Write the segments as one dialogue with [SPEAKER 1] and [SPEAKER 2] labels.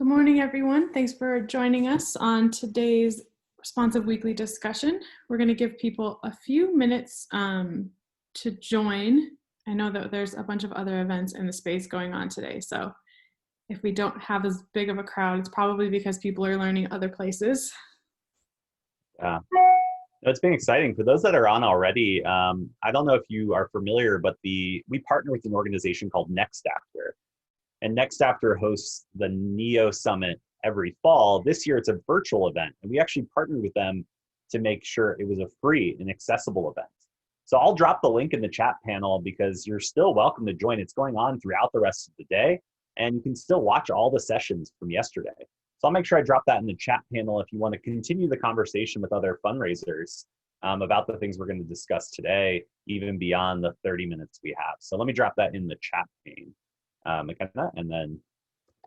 [SPEAKER 1] Good morning, everyone. Thanks for joining us on today's responsive weekly discussion. We're going to give people a few minutes to join. I know that there's a bunch of other events in the space going on today, so if we don't have as big of a crowd, it's probably because people are learning other places.
[SPEAKER 2] Yeah, it's been exciting. For those that are on already, I don't know if you are familiar, but we partner with an organization called Next After. And Next After hosts the NEO Summit every fall. This year it's a virtual event, and we actually partnered with them to make sure it was a free and accessible event. So I'll drop the link in the chat panel because you're still welcome to join. It's going on throughout the rest of the day, and you can still watch all the sessions from yesterday. So I'll make sure I drop that in the chat panel if you want to continue the conversation with other fundraisers about the things we're going to discuss today, even beyond the 30 minutes we have. So let me drop that in the chat pane. McKenna, and then.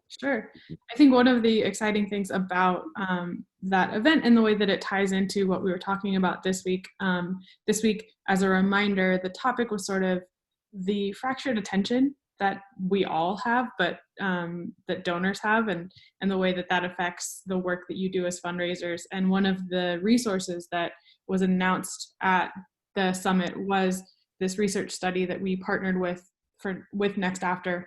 [SPEAKER 1] Sure. I think one of the exciting things about that event and the way that it ties into what we were talking about this week, as a reminder, the topic was sort of the fractured attention that we all have, but that donors have, and the way that that affects the work that you do as fundraisers. And one of the resources that was announced at the summit was this research study that we partnered with Next After.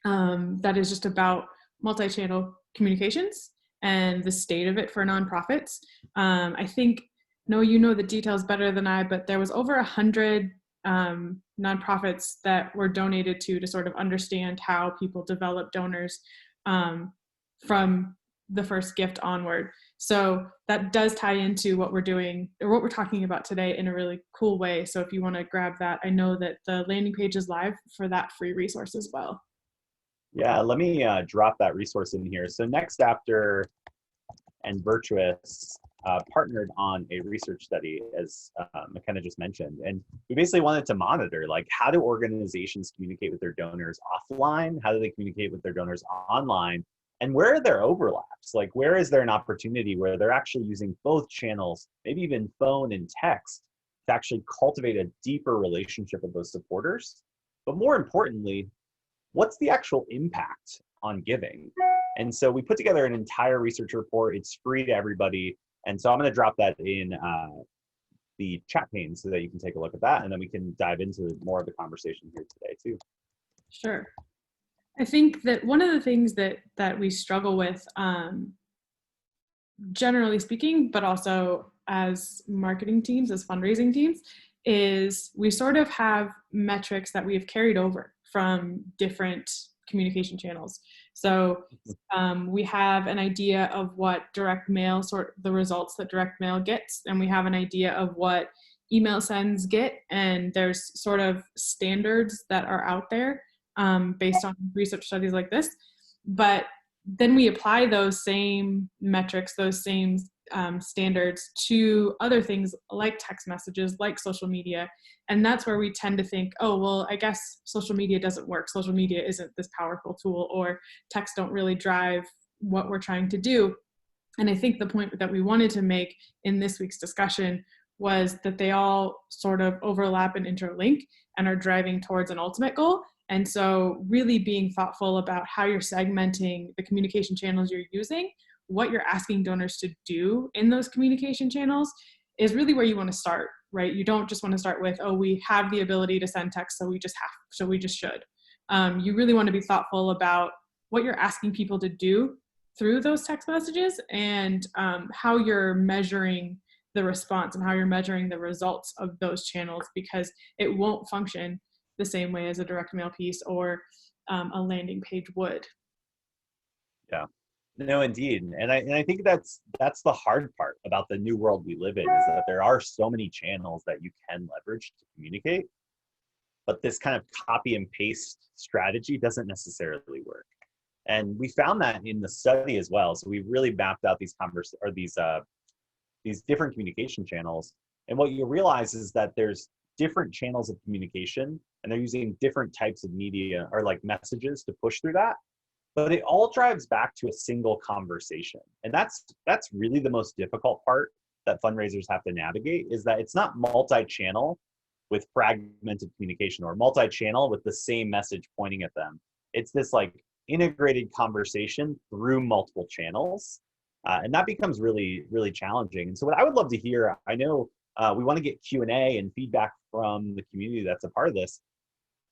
[SPEAKER 1] That is just about multi-channel communications and the state of it for nonprofits. I think, Noah, you know the details better than I, but there was over 100 nonprofits that were donated to sort of understand how people develop donors from the first gift onward. So that does tie into what we're doing or what we're talking about today in a really cool way. So if you want to grab that, I know that the landing page is live for that free resource as well.
[SPEAKER 2] Yeah, let me drop that resource in here. So Next After and Virtuous partnered on a research study, as McKenna just mentioned. And we basically wanted to monitor, like, how do organizations communicate with their donors offline? How do they communicate with their donors online? And where are their overlaps? Like, where is there an opportunity where they're actually using both channels, maybe even phone and text, to actually cultivate a deeper relationship with those supporters? But more importantly, what's the actual impact on giving? And so we put together an entire research report. It's free to everybody. And so I'm going to drop that in the chat pane so that you can take a look at that. And then we can dive into more of the conversation here today too.
[SPEAKER 1] Sure. I think that one of the things that we struggle with, generally speaking, but also as marketing teams, as fundraising teams, is we sort of have metrics that we have carried over from different communication channels. So we have an idea of what direct mail, the results that direct mail gets, and we have an idea of what email sends get, and there's sort of standards that are out there based on research studies like this. But then we apply those same metrics, those same standards to other things like text messages, like social media. And that's where we tend to think, oh, well, I guess social media doesn't work. Social media isn't this powerful tool, or text don't really drive what we're trying to do. And I think the point that we wanted to make in this week's discussion was that they all sort of overlap and interlink and are driving towards an ultimate goal. And so really being thoughtful about how you're segmenting the communication channels you're using, what you're asking donors to do in those communication channels is really where you want to start, right? You don't just want to start with, oh, we have the ability to send text, so we just should. You really want to be thoughtful about what you're asking people to do through those text messages, and how you're measuring the response and how you're measuring the results of those channels, because it won't function the same way as a direct mail piece or a landing page would.
[SPEAKER 2] Yeah. No, indeed. And I think that's the hard part about the new world we live in, is that there are so many channels that you can leverage to communicate, but this kind of copy and paste strategy doesn't necessarily work. And we found that in the study as well. So we really mapped out these different communication channels. And what you realize is that there's different channels of communication, and they're using different types of media or like messages to push through that. But it all drives back to a single conversation. And that's really the most difficult part that fundraisers have to navigate, is that it's not multi-channel with fragmented communication, or multi-channel with the same message pointing at them. It's this like integrated conversation through multiple channels. And that becomes really, really challenging. And so what I would love to hear, I know we want to get Q&A and feedback from the community that's a part of this,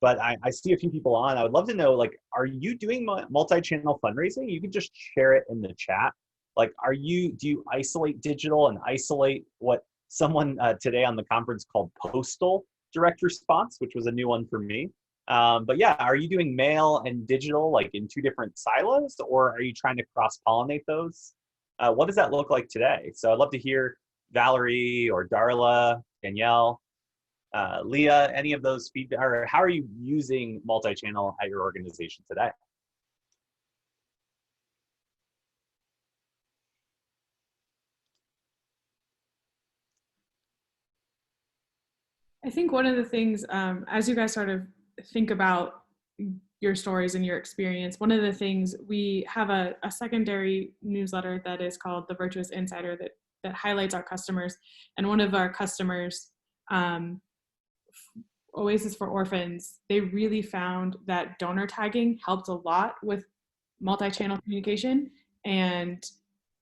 [SPEAKER 2] but I see a few people on. I would love to know, like, are you doing multi-channel fundraising? You can just share it in the chat. Like, do you isolate digital and isolate what someone today on the conference called postal direct response, which was a new one for me. But yeah, are you doing mail and digital like in two different silos, or are you trying to cross-pollinate those? What does that look like today? So I'd love to hear Valerie or Darla, Danielle, Leah, any of those feedback, or how are you using multi-channel at your organization today?
[SPEAKER 1] I think one of the things, as you guys sort of think about your stories and your experience, one of the things, we have a secondary newsletter that is called the Virtuous Insider that highlights our customers. And one of our customers, Oasis for Orphans, they really found that donor tagging helped a lot with multi-channel communication and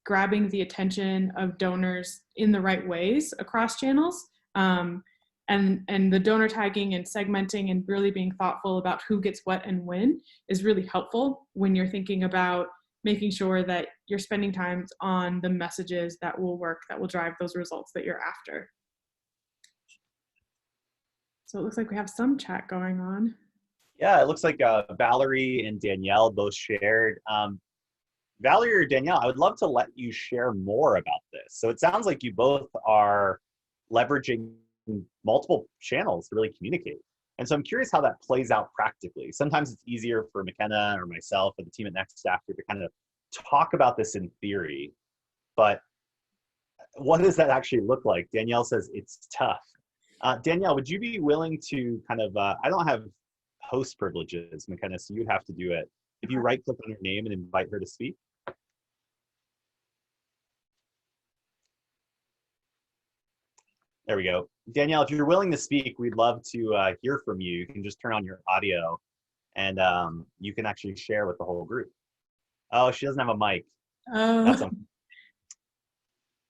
[SPEAKER 1] grabbing the attention of donors in the right ways across channels. And the donor tagging and segmenting and really being thoughtful about who gets what and when is really helpful when you're thinking about making sure that you're spending time on the messages that will work, that will drive those results that you're after. So it looks like we have some chat going on.
[SPEAKER 2] Yeah, it looks like Valerie and Danielle both shared. Valerie or Danielle, I would love to let you share more about this. So it sounds like you both are leveraging multiple channels to really communicate. And so I'm curious how that plays out practically. Sometimes it's easier for McKenna or myself or the team at Next After to kind of talk about this in theory, but what does that actually look like? Danielle says it's tough. Danielle, would you be willing to kind of, I don't have host privileges, McKenna, so you'd have to do it. If you right click on her name and invite her to speak. There we go. Danielle, if you're willing to speak, we'd love to hear from you. You can just turn on your audio and you can actually share with the whole group. Oh, she doesn't have a mic. That's a,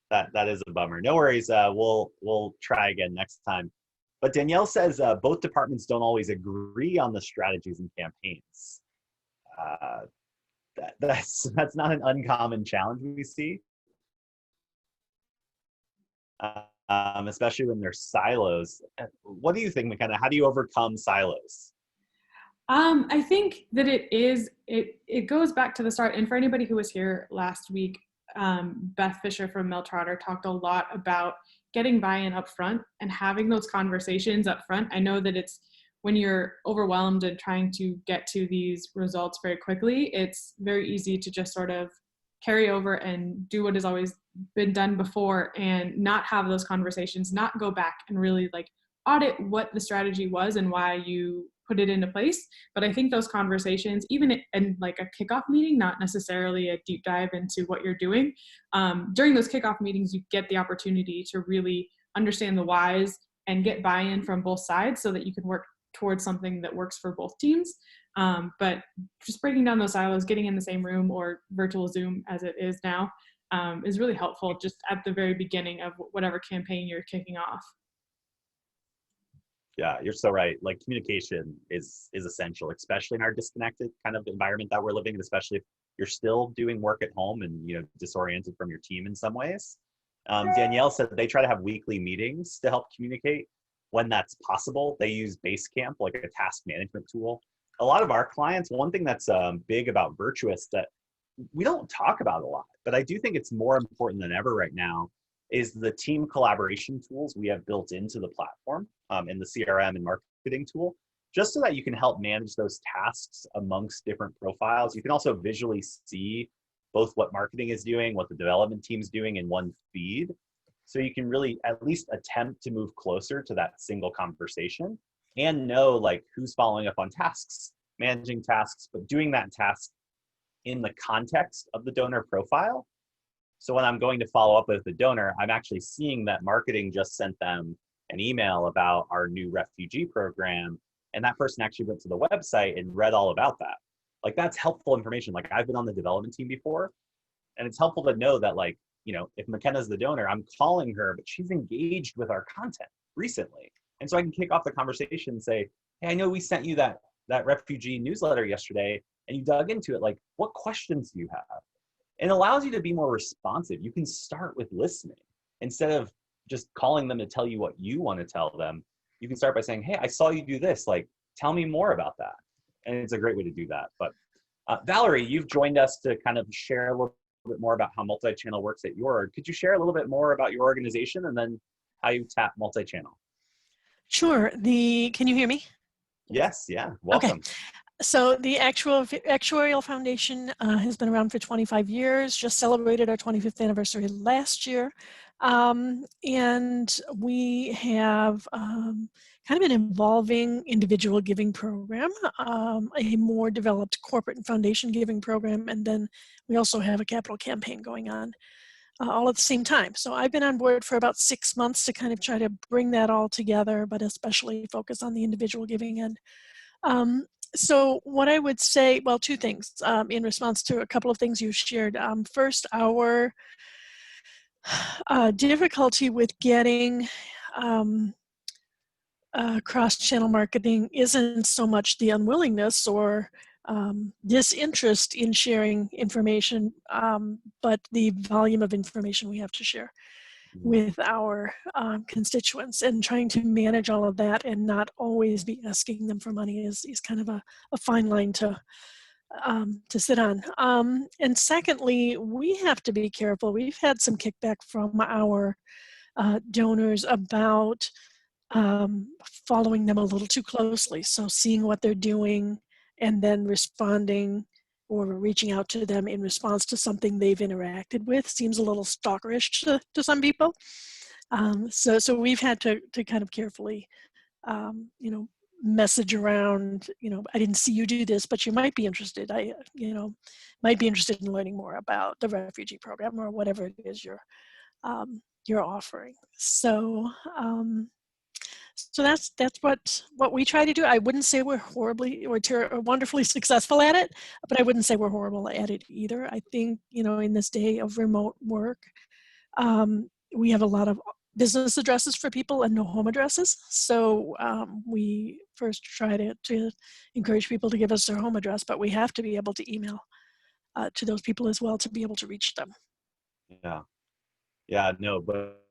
[SPEAKER 2] that is a bummer. No worries. We'll try again next time. But Danielle says both departments don't always agree on the strategies and campaigns. That's not an uncommon challenge we see. Especially when there's silos. What do you think, McKenna? How do you overcome silos?
[SPEAKER 1] I think that it goes back to the start. And for anybody who was here last week, Beth Fisher from Meltrotter talked a lot about getting buy-in up front and having those conversations up front. I know that it's when you're overwhelmed and trying to get to these results very quickly, it's very easy to just sort of carry over and do what has always been done before and not have those conversations, not go back and really like audit what the strategy was and why you put it into place. But I think those conversations, even in like a kickoff meeting, not necessarily a deep dive into what you're doing, during those kickoff meetings, you get the opportunity to really understand the whys and get buy-in from both sides so that you can work towards something that works for both teams. But just breaking down those silos, getting in the same room or virtual Zoom as it is now, is really helpful just at the very beginning of whatever campaign you're kicking off.
[SPEAKER 2] Yeah, you're so right. Like communication is essential, especially in our disconnected kind of environment that we're living in, especially if you're still doing work at home and disoriented from your team in some ways. Danielle said they try to have weekly meetings to help communicate when that's possible. They use Basecamp, like a task management tool. A lot of our clients, one thing that's big about Virtuous that we don't talk about a lot, but I do think it's more important than ever right now, is the team collaboration tools we have built into the platform in the CRM and marketing tool, just so that you can help manage those tasks amongst different profiles. You can also visually see both what marketing is doing, what the development team's doing in one feed. So you can really at least attempt to move closer to that single conversation and know like who's following up on tasks, managing tasks, but doing that task in the context of the donor profile. So when I'm going to follow up with the donor, I'm actually seeing that marketing just sent them an email about our new refugee program. And that person actually went to the website and read all about that. like that's helpful information. Like I've been on the development team before, and it's helpful to know that, like, you know, if McKenna's the donor, I'm calling her, but she's engaged with our content recently. And so I can kick off the conversation and say, hey, I know we sent you that refugee newsletter yesterday and you dug into it. Like, what questions do you have? And it allows you to be more responsive. You can start with listening instead of just calling them to tell you what you want to tell them. You can start by saying, hey, I saw you do this. Like, tell me more about that. And it's a great way to do that. But Valerie, you've joined us to kind of share a little bit more about how multi-channel works at your org. Could you share a little bit more about your organization and then how you tap multi-channel?
[SPEAKER 3] Sure. Can you hear me?
[SPEAKER 2] Yes, yeah,
[SPEAKER 3] Okay.
[SPEAKER 2] welcome.
[SPEAKER 3] So the Actuarial Foundation has been around for 25 years, just celebrated our 25th anniversary last year. And we have kind of an evolving individual giving program, a more developed corporate and foundation giving program, and then we also have a capital campaign going on all at the same time. So I've been on board for about 6 months to kind of try to bring that all together, but especially focus on the individual giving end. So what I would say, well, two things in response to a couple of things you shared. First, our difficulty with getting cross-channel marketing isn't so much the unwillingness or disinterest in sharing information, but the volume of information we have to share with our constituents, and trying to manage all of that and not always be asking them for money is kind of a fine line to sit on. And secondly, we have to be careful. We've had some kickback from our donors about following them a little too closely. So seeing what they're doing and then responding or reaching out to them in response to something they've interacted with seems a little stalkerish to some people. So we've had to kind of carefully, message around, I didn't see you do this, but you might be interested. Might be interested in learning more about the refugee program or whatever it is you're offering. So that's what we try to do. I wouldn't say we're horribly or wonderfully successful at it, but I wouldn't say we're horrible at it either. I think, in this day of remote work, we have a lot of business addresses for people and no home addresses. So we first try to encourage people to give us their home address, but we have to be able to email to those people as well to be able to reach them.
[SPEAKER 2] Yeah, no, but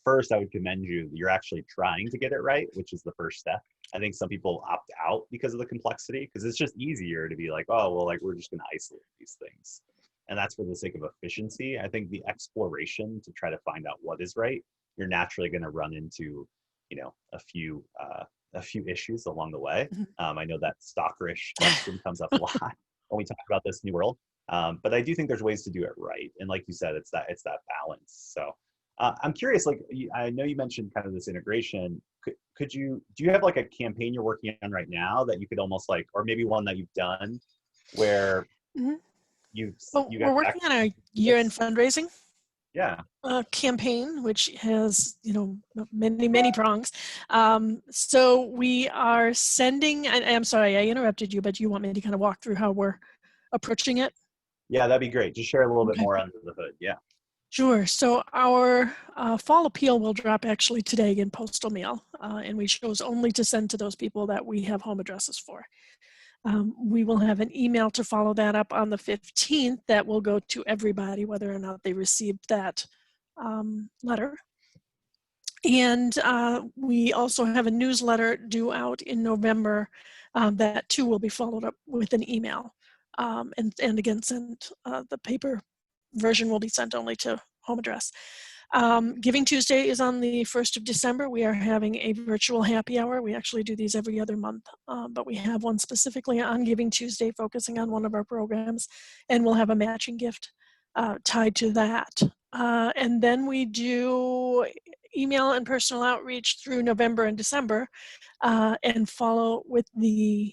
[SPEAKER 2] first I would commend you. You're actually trying to get it right, which is the first step. I think some people opt out because of the complexity, because it's just easier to be like, oh, well, like we're just going to isolate these things. And that's for the sake of efficiency. I think the exploration to try to find out what is right, you're naturally going to run into, a few issues along the way. I know that stalkerish question comes up a lot when we talk about this new world. But I do think there's ways to do it right. And like you said, it's that balance. So I'm curious, like, I know you mentioned kind of this integration. Do you have like a campaign you're working on right now that you could almost like, or maybe one that you've done where
[SPEAKER 3] we're working on our year-end fundraising
[SPEAKER 2] yeah
[SPEAKER 3] campaign, which has many prongs. So we are sending. I'm sorry I interrupted you, but you want me to kind of walk through how we're approaching it?
[SPEAKER 2] Yeah, that'd be great. Just share a little bit more under the hood. Yeah.
[SPEAKER 3] Sure. So our fall appeal will drop actually today in postal mail, and we chose only to send to those people that we have home addresses for. We will have an email to follow that up on the 15th that will go to everybody, whether or not they received that letter. And we also have a newsletter due out in November that too will be followed up with an email. And again, the paper version will be sent only to home address. Giving Tuesday is on the 1st of December. We are having a virtual happy hour. We actually do these every other month, but we have one specifically on Giving Tuesday focusing on one of our programs, and we'll have a matching gift tied to that. And then we do email and personal outreach through November and December, and follow with the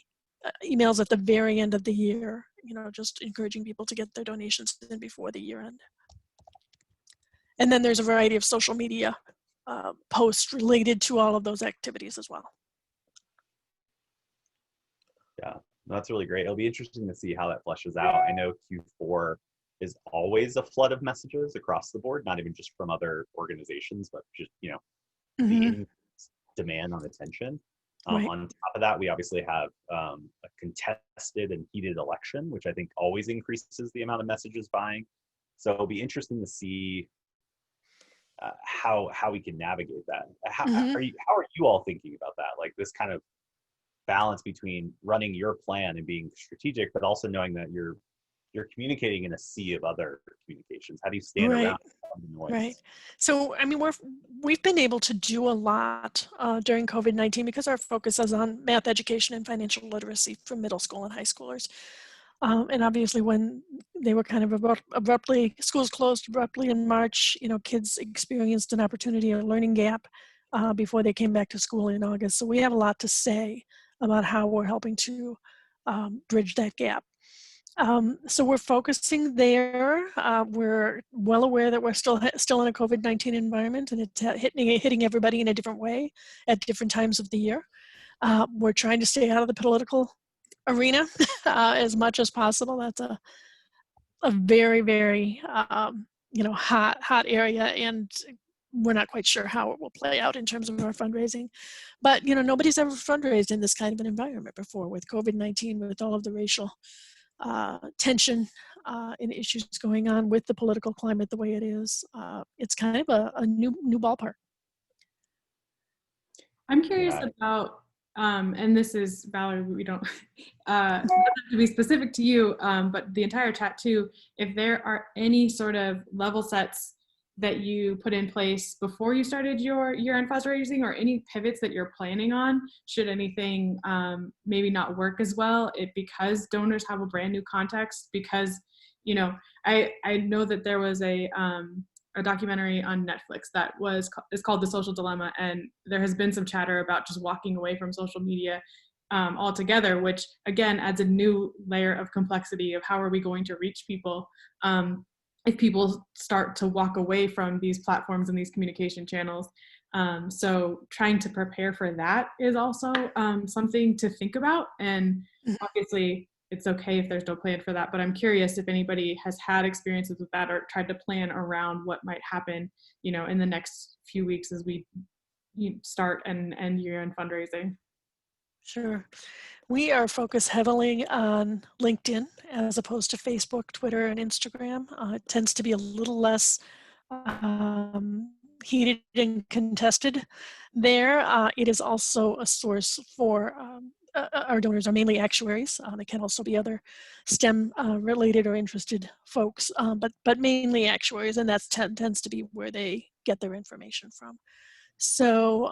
[SPEAKER 3] emails at the very end of the year, just encouraging people to get their donations in before the year end. And then there's a variety of social media posts related to all of those activities as well.
[SPEAKER 2] Yeah, That's really great. It'll be interesting to see how that fleshes out. I know Q4 is always a flood of messages across the board, not even just from other organizations, but just, you know, the
[SPEAKER 3] Mm-hmm.
[SPEAKER 2] demand on attention.
[SPEAKER 3] Right.
[SPEAKER 2] On top of that, we obviously have a contested and heated election, which I think always increases the amount of messages buying. So it'll be interesting to see how we can navigate that. How
[SPEAKER 3] Mm-hmm.
[SPEAKER 2] are you all thinking about that? Like this kind of balance between running your plan and being strategic, but also knowing that you're communicating in a sea of other communications. How do you stand
[SPEAKER 3] Right.
[SPEAKER 2] around the
[SPEAKER 3] Right.
[SPEAKER 2] noise?
[SPEAKER 3] So, I mean, we've been able to do a lot during COVID-19 because our focus is on math education and financial literacy for middle school and high schoolers. And obviously, when they were kind of abruptly, schools closed abruptly in March, you know, kids experienced an opportunity or learning gap before they came back to school in August. So we have a lot to say about how we're helping to bridge that gap. So we're focusing there. We're well aware that we're still in a COVID-19 environment, and it's hitting everybody in a different way at different times of the year. We're trying to stay out of the political arena as much as possible. That's a very, very hot area, and we're not quite sure how it will play out in terms of our fundraising. But you know, nobody's ever fundraised in this kind of an environment before with COVID-19, with all of the racial tension and issues going on with the political climate the way it is. It's kind of a new ballpark.
[SPEAKER 1] I'm curious
[SPEAKER 2] Yeah,
[SPEAKER 1] about, and this is Valerie, we don't, not to be specific to you, but the entire chat too, if there are any sort of level sets that you put in place before you started your year-end fundraising, or any pivots that you're planning on, should anything maybe not work as well, because donors have a brand new context, because, you know, I know that there was a documentary on Netflix that is called The Social Dilemma, and there has been some chatter about just walking away from social media altogether, which again adds a new layer of complexity of how are we going to reach people if people start to walk away from these platforms and these communication channels. So trying to prepare for that is also something to think about, and obviously it's okay if there's no plan for that, but I'm curious if anybody has had experiences with that or tried to plan around what might happen, you know, in the next few weeks as we start and end year-end fundraising.
[SPEAKER 3] Sure. We are focused heavily on LinkedIn as opposed to Facebook, Twitter, and Instagram. It tends to be a little less heated and contested there. It is also a source for our donors are mainly actuaries. It can also be other STEM related or interested folks, but mainly actuaries, and that tends to be where they get their information from. So,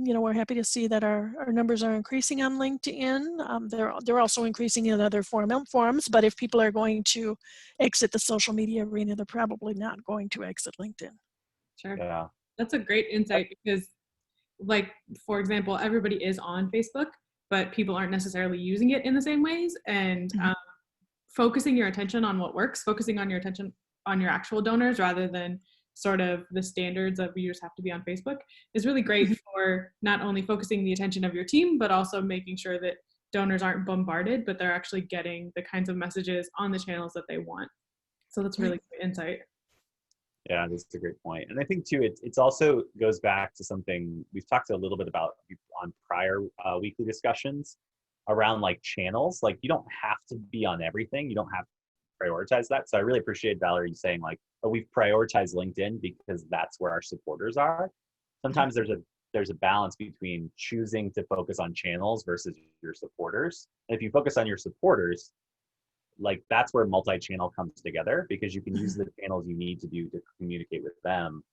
[SPEAKER 3] you know, we're happy to see that our numbers are increasing on LinkedIn. They're also increasing in other forums, but if people are going to exit the social media arena, they're probably not going to exit LinkedIn.
[SPEAKER 1] Sure.
[SPEAKER 2] yeah,
[SPEAKER 1] That's a great insight, because, like, for example, everybody is on Facebook, but people aren't necessarily using it in the same ways. And focusing your attention on what works, focusing on your attention on your actual donors rather than sort of the standards of you just have to be on Facebook, is really great for not only focusing the attention of your team, but also making sure that donors aren't bombarded, but they're actually getting the kinds of messages on the channels that they want. So that's really great insight.
[SPEAKER 2] yeah, that's a great point. And I think too, it's also goes back to something we've talked a little bit about on prior weekly discussions around like channels. Like you don't have to be on everything. You don't have to prioritize that. So I really appreciate Valerie saying like, oh, we've prioritized LinkedIn because that's where our supporters are. Sometimes there's a balance between choosing to focus on channels versus your supporters. And if you focus on your supporters, like that's where multi-channel comes together, because you can use the channels you need to communicate with them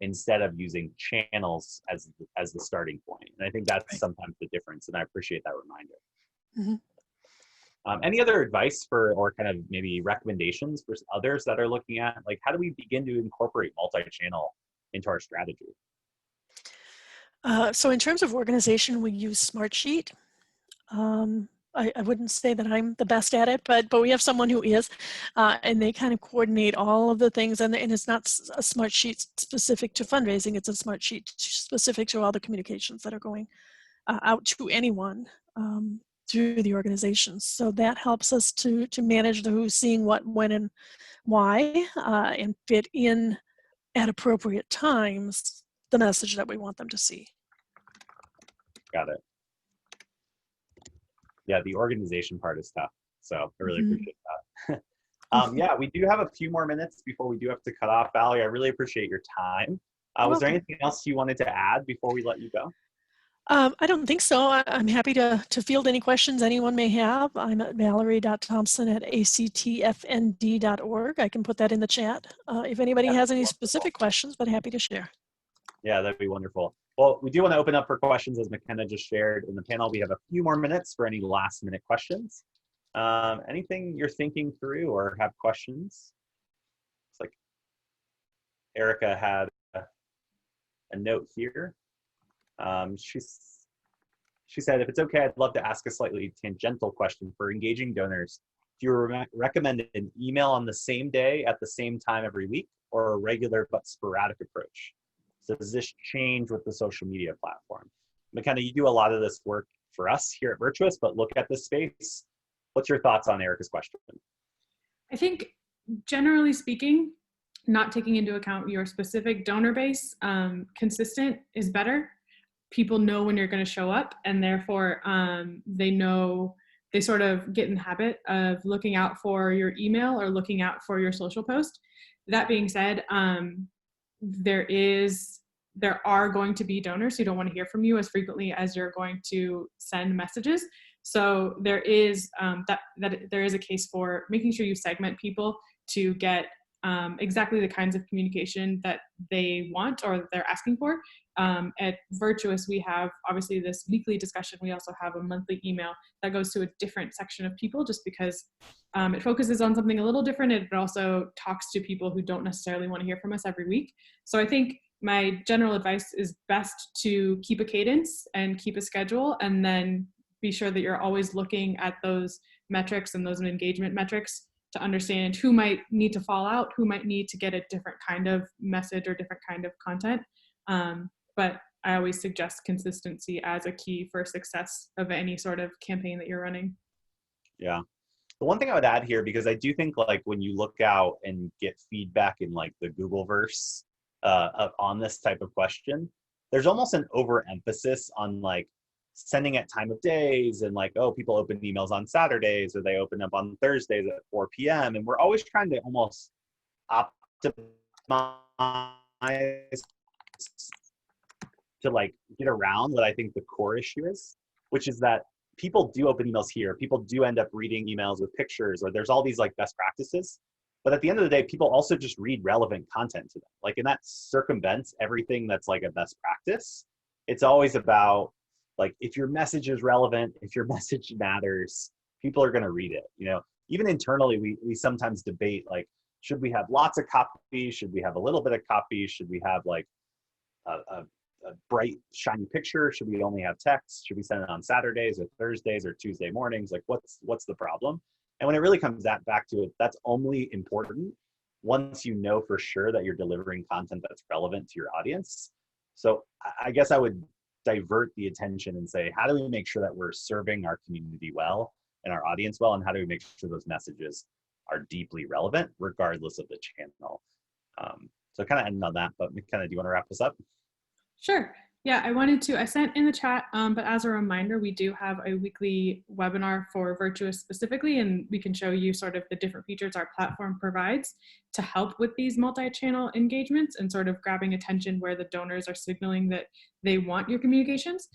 [SPEAKER 2] instead of using channels as the starting point. And I think that's sometimes the difference, and I appreciate that reminder. Any other advice or kind of maybe recommendations for others that are looking at, like, how do we begin to incorporate multi-channel into our strategy?
[SPEAKER 3] So in terms of organization, we use Smartsheet. I wouldn't say that I'm the best at it, but we have someone who is, and they kind of coordinate all of the things, and it's not a Smartsheet specific to fundraising, it's a Smartsheet specific to all the communications that are going out to anyone. through the organizations. So that helps us to manage the who's seeing what, when, and why, and fit in at appropriate times the message that we want them to see.
[SPEAKER 2] Got it. Yeah, the organization part is tough. So I really appreciate that. Yeah, we do have a few more minutes before we do have to cut off. Valerie, I really appreciate your time. Was there anything else you wanted to add before we let you go?
[SPEAKER 3] I don't think so. I'm happy to field any questions anyone may have. I'm at valerie.thompson@actfnd.org. I can put that in the chat if anybody has any specific questions, but happy to share.
[SPEAKER 2] Yeah, that'd be wonderful. Well, we do want to open up for questions, as McKenna just shared in the panel. We have a few more minutes for any last minute questions. Anything you're thinking through or have questions? It's like Erica had a note here. She said, if it's okay, I'd love to ask a slightly tangential question. For engaging donors, do you recommend an email on the same day at the same time every week, or a regular but sporadic approach? So does this change with the social media platform? McKenna, you do a lot of this work for us here at Virtuous, but look at this space. What's your thoughts on Erica's question?
[SPEAKER 1] I think, generally speaking, not taking into account your specific donor base, consistent is better. People know when you're going to show up, and therefore they sort of get in the habit of looking out for your email or looking out for your social post. That being said, there are going to be donors who don't want to hear from you as frequently as you're going to send messages. So there is there is a case for making sure you segment people to get exactly the kinds of communication that they want or that they're asking for. At Virtuous, we have obviously this weekly discussion. We also have a monthly email that goes to a different section of people, just because it focuses on something a little different. It also talks to people who don't necessarily want to hear from us every week. So I think my general advice is best to keep a cadence and keep a schedule, and then be sure that you're always looking at those metrics and those engagement metrics to understand who might need to fall out, who might need to get a different kind of message or different kind of content. But I always suggest consistency as a key for success of any sort of campaign that you're running.
[SPEAKER 2] Yeah. The one thing I would add here, because I do think like when you look out and get feedback in like the Googleverse on this type of question, there's almost an overemphasis on like sending at time of days and like, oh, people open emails on Saturdays or they open up on Thursdays at 4 p.m. And we're always trying to almost optimize to like get around what I think the core issue is, which is that people do open emails here. People do end up reading emails with pictures, or there's all these like best practices. But at the end of the day, people also just read relevant content to them. Like, and that circumvents everything that's like a best practice. It's always about like, if your message is relevant, if your message matters, people are going to read it. You know, even internally, we sometimes debate like, should we have lots of copy? Should we have a little bit of copy? Should we have like a bright, shiny picture? Should we only have text? Should we send it on Saturdays or Thursdays or Tuesday mornings? Like, what's the problem? And when it really comes back to it, that's only important once you know for sure that you're delivering content that's relevant to your audience. So I guess I would divert the attention and say, how do we make sure that we're serving our community well and our audience well? And how do we make sure those messages are deeply relevant regardless of the channel? So kind of ending on that, but McKenna, do you want to wrap this up?
[SPEAKER 1] Sure. Yeah, I sent in the chat, but as a reminder, we do have a weekly webinar for Virtuous specifically, and we can show you sort of the different features our platform provides to help with these multi-channel engagements and sort of grabbing attention where the donors are signaling that they want your communications.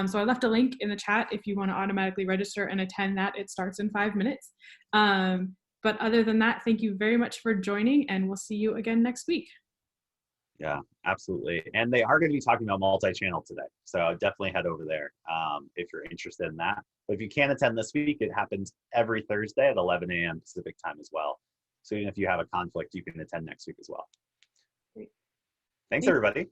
[SPEAKER 1] So I left a link in the chat if you want to automatically register and attend that. It starts in 5 minutes. But other than that, thank you very much for joining, and we'll see you again next week.
[SPEAKER 2] Yeah, absolutely. And they are going to be talking about multi-channel today. So definitely head over there if you're interested in that. But if you can't attend this week, it happens every Thursday at 11 a.m. Pacific time as well. So even if you have a conflict, you can attend next week as well.
[SPEAKER 1] Great.
[SPEAKER 2] Thanks, everybody.